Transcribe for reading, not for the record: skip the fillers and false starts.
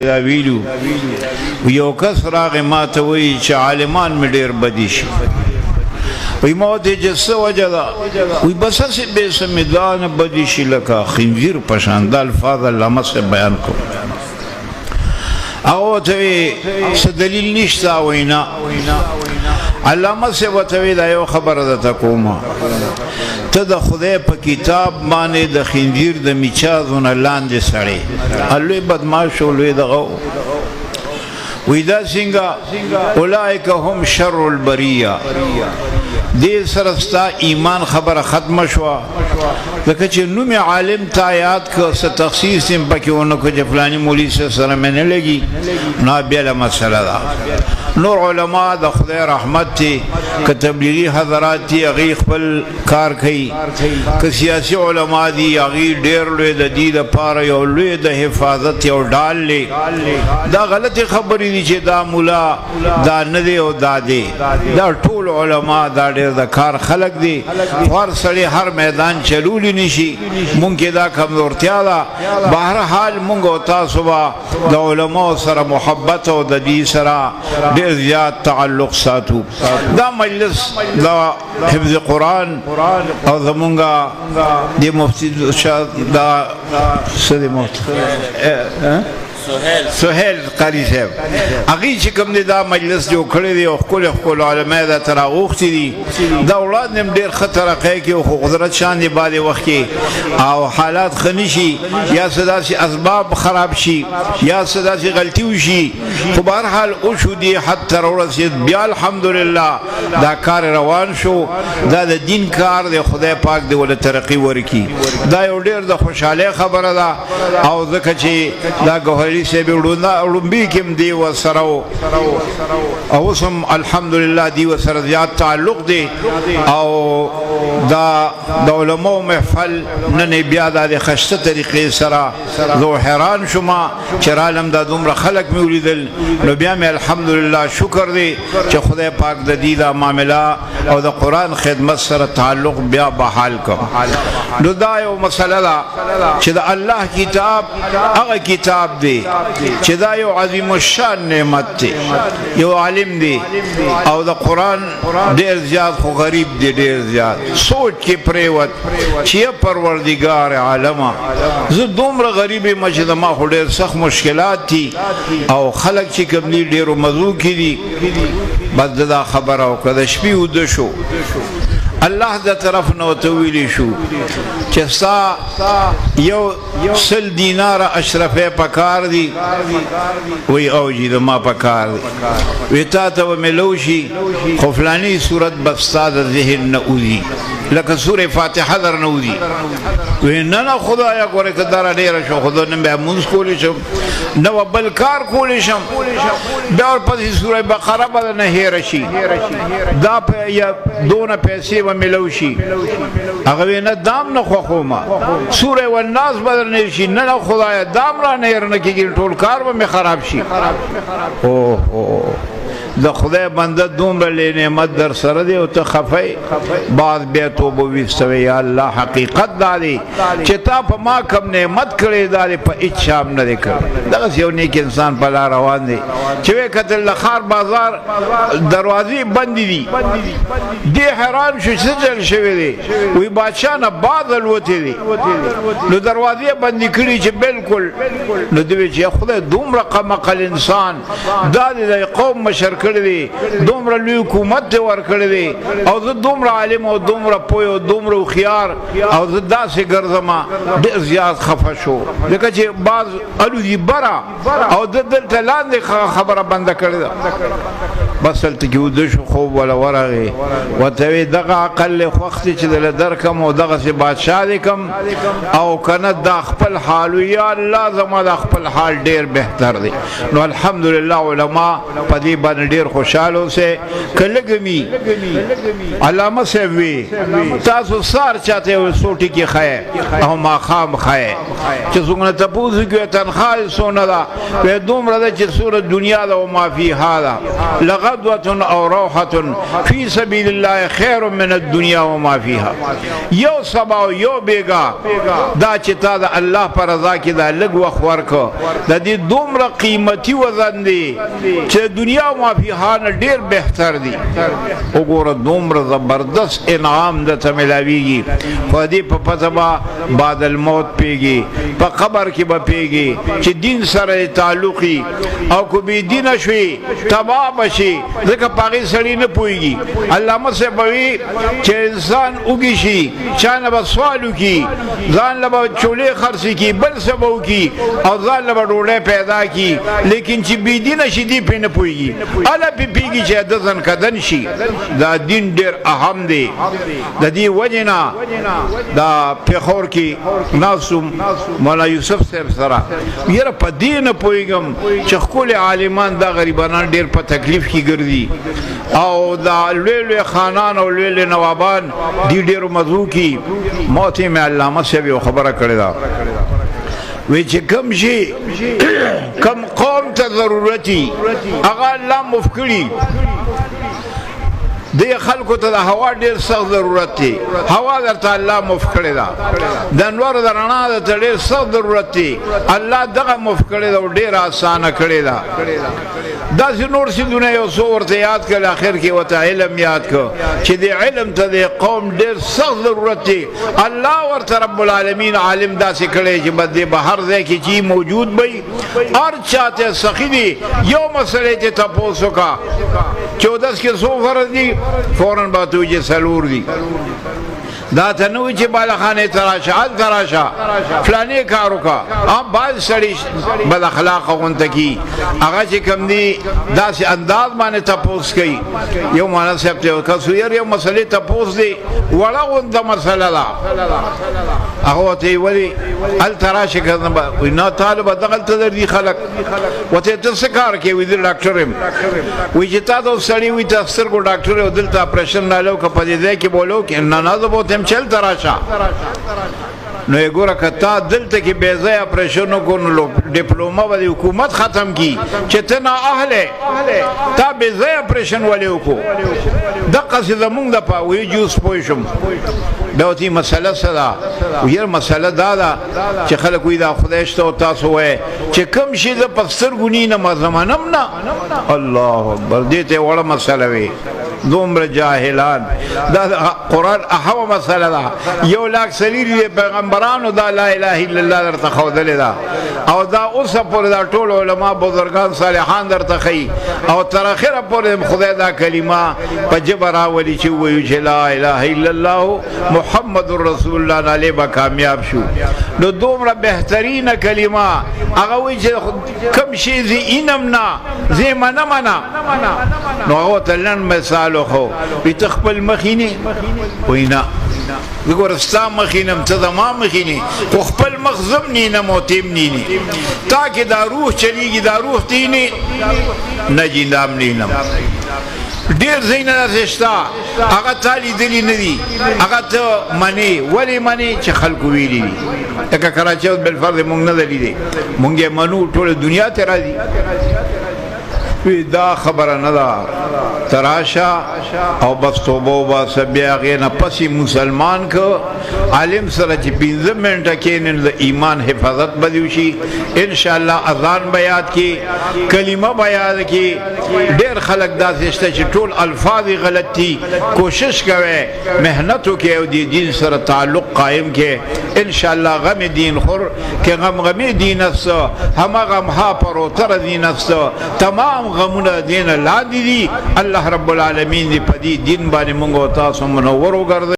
دا ویلو یو کس راغی ما ته وایي چې عالمان مې ډېر بدي شي وی ما ورته چې څه وجه ده وی بس هسې بې سمې دا نه بدي شي لکه خنزیر په شان دا الفاظ علامه صاحب بیان کړو هغه ورته وی څه دلیل نشته وایي نه علامه صاحب ورته وی دا یو خبره درته کومه ته د خدای په کتاب باندې د خنزیر د میچازو نه لاندې سړی لوی بدماش و لوی دغه وی دا څنګه اولئک هم شر البریه دې سره ستا ایمان خبره ختمه شوه ځکه چې نوم عالم تا یاد که څه تخصیص یې پکې ونه کړو چې فلاني مولوي صاحب سره مې نه لګي نو بېله مسله ده نور علما د خدای رحمت دی که تبلیغي حضرات دي هغوی خپل کار کوي که سیاسي علما دي هغوی ډېر لوی د دې دپاره یو لوی د حفاظت یو ډال دی دا غلطې خبرې دي چې دا مولا دا نه دی او دا دی دا ټول علما دا ډېر د کار خلک دي هر سړی هر میدان چلولی نشي مونږ کې دا کمزورتیا ده بهرحال مونږ او تاسو به د علماو سره محبت او د دې سره ډېر زیات تعلق ساتو دا مجلس دا حفظ قرآن او زمونږ د مفتی دا څه دی مفتی سهیل قاری صاحب هغوی چې کوم دی دا مجلس جوړ کړی دی او ښکلې ښکلو علما دا ته راغوښتي دي دا وړاندې هم ډېر ښه طرقی کې خو قدرت شان دی بعضې وخت کې او حالات ښه نه شي یا څه داسې اسباب خراب شي یا څه داسې غلطي وشي خو بهرحال وشو دي حد ته راورسېد بیا الحمدلله دا کار روان شو دا د دین کار دی خدای پاک دی ولې ترقي ورکړي دا یو ډېر د خوشحالۍ خبره ده او ځکه چې دا ګوهري صاحب وړومبي کې هم دی ورسره و او اوس هم الحمدلله دی ورسره زیات تعلق دی او دا د علماو محفل نن یې بیا دا د ښایسته طریقې سره زه حیران شوم چې رالم دا دومره خلک مې ولیدل نو بیا مې الحمدلله شکر دی چې خدای پاک د دې دا معامله او د قرآن خدمت سره تعلق بیا بحال کړ نو دا یو مسله ده چې د الله کتاب هغه کتاب دی چې دا یو عظیم الشان نعمت دی یو عالم دی او د قرآن ډېر زیات خو غریب دی ډېر زیات سوچ کې پریوت چې یا پروردګار عالمه زه دومره غریب یم چې زما خو ډېر سخت مشکلات دي او خلک چې کوم دي ډېرو مزو کې دي بس دا خبره وکړه د شپې اوده شو الله د طرف نه ورته ویلی شو چې ستا یو 100 دیناره اشرفی پکار دي وی اوجي د ما پکار دي وی تا ته به میلو شي خو فلاني صورت به ستا د ذهن نه وځي لکه سورې فاتحه در نه وځي وی نه نه خدایه ګورې که دره ډېره شو خو نن بیا مونځ کولی شم نه به بل کار کولی شم بیا ورپسې سورې بقره به درنه هېره شي دا دونه پیسې به میلو شي هغه وی نه دام نه خوښومه سورې والناس به درنه هېر شي نه نه خدایه دام را نه هېر نه کېږي ټول کار به مې خراب شي د خدای بنده دومره لې نعمت در سره دی او ته خفی بعض بیا توبه ویستوې یا الله حقیقت دا دی چې تا په ما کم نعمت کړی دا دی په هېڅ چا هم نه دی کړی دغسې یو نیک انسان په لار روان دی چې ویې کتل د ښار بازار دروازې بندې دي دی حیران شو چې څه چل شوی دی وی بادشاه نه باد الوتی دی نو دروازې بندې کړي چې بلکل نو دی وی چې خدای دومره قمقل انسان دا دی د قوم مشر کړی دی دومره لوی حکومت دی ورکړی دی او زه دومره عالم او دومره پوه او دومره هوښیار او زه داسې ګرځم ډېر زیات خفه شو ځکه چې بعض الوزي بره او ده دلته لاندې خبره بنده کړې ده بس هلته کې اوده شو خوب وله ورغې ورته ویې دغه عقل یې خوښ دی چې دله درکم او دغسې بادشاه دی کم او که نه دا خپل حال و یا الله زما دا خپل حال ډېر بهتر دی نو الحمدلله علما په دې باندې ډیر خوشاله اوسئ که لږ می علامه صاحب وی تاسو سار چاته یو څو ټکي ښایئ او ماښام ښایئ چې څوک نه تپوس وکړي تنخواه یې څونه ده وایي دومره ده چې څومره دنیا ده وما فیها ده لغدوة او روحة فی سبیل الله خیر من الدنیا وما فیها یو سبا او یو بیګا دا چې تا د الله په رضا کې دا لږ وخت ورکړه د دې دومره قیمتي وزن دی چې دنیا وما فیها نه ډېر بهتر دی وګوره دومره زبردست انعام درته میلاویږي په دې په پته به بعد الموت پیږي په قبر کې به پیږي چې دین سره تعلقي او که بې دینه شوي تباه به شي ځکه په هغې سړي نه پوهېږي علامه صاحب به وي چې انسان اوږي شي چا نه به سوال وکړي ځان له به چولې خرڅې کړي بل څه به وکړي او ځان له به ډوډۍ پیدا کړي لیکن چې بې دینه شي دې پرې نه پوهېږي هله پرې پوهېږي چې د ځنکدن شي دا دین ډېر اهم دی د دې وجې نه دا پېښور کې ناستو مولانا یوسف صاحب سره یاره په دې نه پوهېږم چې ښکلي عالمان دا غریبانان ډېر په تکلیف کې ګرځي او دا لوی لوی خانان او لوی لوی نوابان دې ډېرو مزو کې ما ته مې علامه صاحب یو خبره کړې ده وی چې کم شي کم قوم ته ضرورتي هغه الله مفکړي دې خلکو ته د هوا ډېر سخت ضرورت دی هوا درته الله مف کړې ده د انوار د رڼا درته ډېر سخت ضرورت دی الله دغه مف کړې ده او ډېره اسانه کړې ده داسې نور سیدونه یو څو ورته یاد کړل اخر کې ورته علم یاد کړ چې د علم ته د قوم ډېر سخت ضرورت دی الله ورته رب العالمین عالم داسې کړی چې بد به هر ځای کې چې موجود وي هر چاته سخي دی یو مسئلې ته تپوس وکړه 14 کې څو فرض دي فوراً به تو چې څلور دي دا ته نه وي چې بالخانې ته راشه هلته راشه فلانې کار وکړه بعض سړي بد اخلاقه غونته کي هغه چې کوم دي داسې انداز باندې تپوس کوي یو مولانا صاحب ته وکړه سویر یو مسلې تپوس دی وړه غونته مسله ده هغه ورته یې ولې هلته راشه که وایي نه طالب دغلته درځي خلک ورته ته څه کار کوې وایي زه ډاکټر یم وایي چې تا ته سړي وایي ته سترګو ډاکټر یې او دلته اپریشن رالی که په دې ځای کې بولو کې نه نه زه به ورته چل تراشه نو یې ګوره که تا دلته کې بې ځایه اپریشن وکړو نو ډپلومه به د حکومت ختم کي چې ته نااهله تا بې ځایه اپریشن ولې وکړو دقسې زمونږ دپاره وایي جوس پوه شم بیا ورته مسله څه ده ویل مسله دا ده چې خلک وایي دا خدای شته او تاسو وایئ چې کوم شي زه په سترګو نینم زمانم نه الله اکبر دې ته یې وړه مسله وي دومره جاهلان دا قرآن احوه مسله ده 1,40,000 پیغمبرانو دا لا اله الا الله درته ښودلې ده او دا اوسه پورې دا ټول علما بزرګان صالحان درته ښیي او تر اخره پورې خدای دا کلمه په ژبه راولي چې ووایو چې لا اله الا الله محمد رسول الله نالې به کامیاب شو نو دومره بهترینه کلمه هغه وایي چې کوم شي زه اینم نه زه یې منمه نو هغه ورته لنډ مثال وښو وایي ته خپل مخینې وایي نه زه ګوره ستا مخینم ته زما مخینې خو خپل مخ زم نینم او تیم نینې تا کې دا روح چلیږي دا روح تینې نه جي دام نینم ډېر ځایونه داسې شته هغه تا لیدلي نه دي هغه ته منې ولې منې چې خلکو ویلي دي لکه کراچۍ اوس بالفرض موږ نه ده لیدې موږ یې منو ټوله دنیا ته راځي دا خبره نه ده تراشه او بس توبه وباسه بیا هغې نه پسې مسلمان که عالم سره چې 15 منټه کښېني نو د ایمان حفاظت به دې وشي انشاءالله اذان به یاد کړي کلمه به یاد کړي ډېر خلک داسې شته چې ټول الفاظ یې غلط دي کوشش کوئ محنت وکړئ او دې دین سره تعلق قایم کړئ انشاءالله غم دین خور که غمغمې دین است همه غمها پروتر دین است تمام غمونه دین لاندې دي الله رب العالمین دې په دې دین باندې موږ او تاسو منور وګرځوي